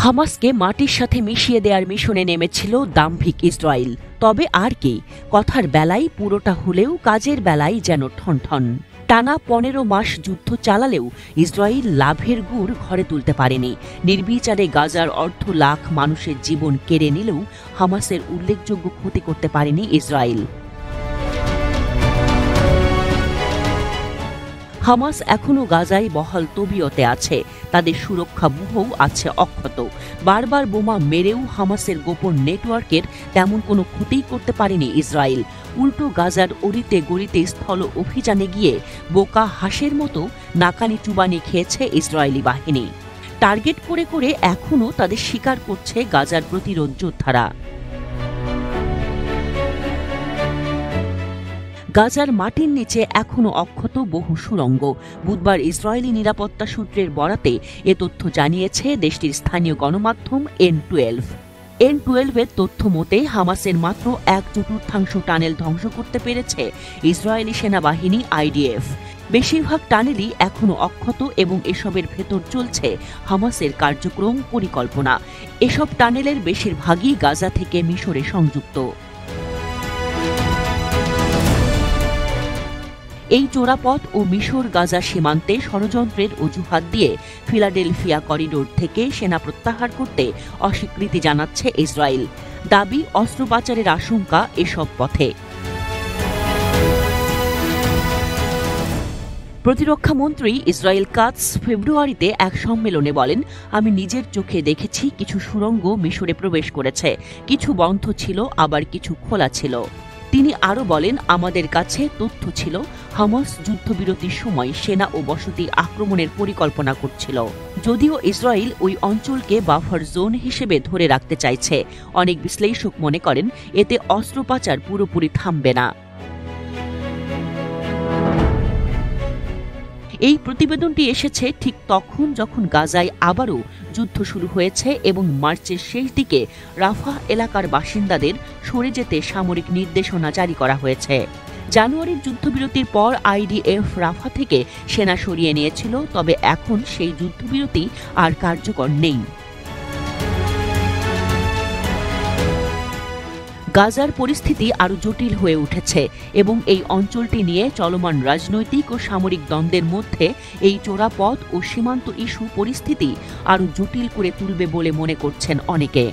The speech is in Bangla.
হামাসকে মাটির সাথে মিশিয়ে দেওয়ার মিশনে নেমেছিল দাম্ভিক ইসরায়েল। তবে আর কি, কথার বেলায় পুরোটা হলেও কাজের বেলায় যেন ঠনঠন। টানা ১৫ মাস যুদ্ধ চালালেও ইসরায়েল লাভের গুড় ঘরে তুলতে পারেনি। নির্বিচারে গাজার অর্ধ লাখ মানুষের জীবন কেড়ে নিলেও হামাসের উল্লেখযোগ্য ক্ষতি করতে পারেনি ইসরায়েল। হামাস এখনও গাজায় বহাল তবিয়তে আছে, তাদের সুরক্ষা ব্যূহও আছে অক্ষত। বারবার বোমা মেরেও হামাসের গোপন নেটওয়ার্কের তেমন কোনো ক্ষতিই করতে পারেনি ইসরায়েল। উল্টো গাজার অরিতে গড়িতে স্থল অভিযানে গিয়ে বোকা হাঁসের মতো নাকানি চুবানি খেয়েছে ইসরায়েলি বাহিনী। টার্গেট করে করে এখনও তাদের শিকার করছে গাজার প্রতিরোধ যোদ্ধারা। গাজার মাটির নিচে এখনও অক্ষত বহু সুড়ঙ্গ। বুধবার ইসরায়েলি নিরাপত্তা সূত্রের বরাতে এ তথ্য জানিয়েছে দেশটির স্থানীয় গণমাধ্যম N12। N12-এর তথ্য মতে হামাসের মাত্র ১/৪ টানেল ধ্বংস করতে পেরেছে ইসরায়েলি সেনাবাহিনী IDF। বেশিরভাগ টানেলই এখনও অক্ষত এবং এসবের ভেতর চলছে হামাসের কার্যক্রম পরিকল্পনা। এসব টানেলের বেশিরভাগই গাজা থেকে মিশরে সংযুক্ত। এই চোরাপথ ও মিশর গাজা সীমান্তে ষড়যন্ত্রের অজুহাত দিয়ে ফিলাডেলফিয়া করিডোর থেকে সেনা প্রত্যাহার করতে অস্বীকৃতি জানাচ্ছে ইসরায়েল। দাবি, অস্ত্র পাচারের আশঙ্কা এসব পথে। প্রতিরক্ষা মন্ত্রী ইসরায়েল কাটজ ফেব্রুয়ারিতে এক সম্মেলনে বলেন, আমি নিজের চোখে দেখেছি কিছু সুড়ঙ্গ মিশরে প্রবেশ করেছে, কিছু বন্ধ ছিল, আবার কিছু খোলা ছিল। তিনি আরও বলেন, আমাদের কাছে তথ্য ছিল হামাস যুদ্ধবিরতির সময় সেনা ও বসতি আক্রমণের পরিকল্পনা করছিল। যদিও ইসরায়েল ওই অঞ্চলকে বাফার জোন হিসেবে ধরে রাখতে চাইছে। অনেক বিশ্লেষক মনে করেন এতে অস্ত্র পাচার পুরোপুরি থামবে না। এই প্রতিবেদনটি এসেছে ঠিক তখন যখন গাজায় আবারও যুদ্ধ শুরু হয়েছে এবং মার্চের শেষ দিকে রাফাহ এলাকার বাসিন্দাদের সরে যেতে সামরিক নির্দেশনা জারি করা হয়েছে। জানুয়ারির যুদ্ধবিরতির পর IDF রাফা থেকে সেনা সরিয়ে নিয়েছিল, তবে এখন সেই যুদ্ধবিরতি আর কার্যকর নেই। গাজার পরিস্থিতি আরও জটিল হয়ে উঠেছে এবং এই অঞ্চলটি নিয়ে চলমান রাজনৈতিক ও সামরিক দ্বন্দ্বের মধ্যে এই চোরাপথ ও সীমান্ত ইস্যু পরিস্থিতি আরও জটিল করে তুলবে বলে মনে করছেন অনেকে।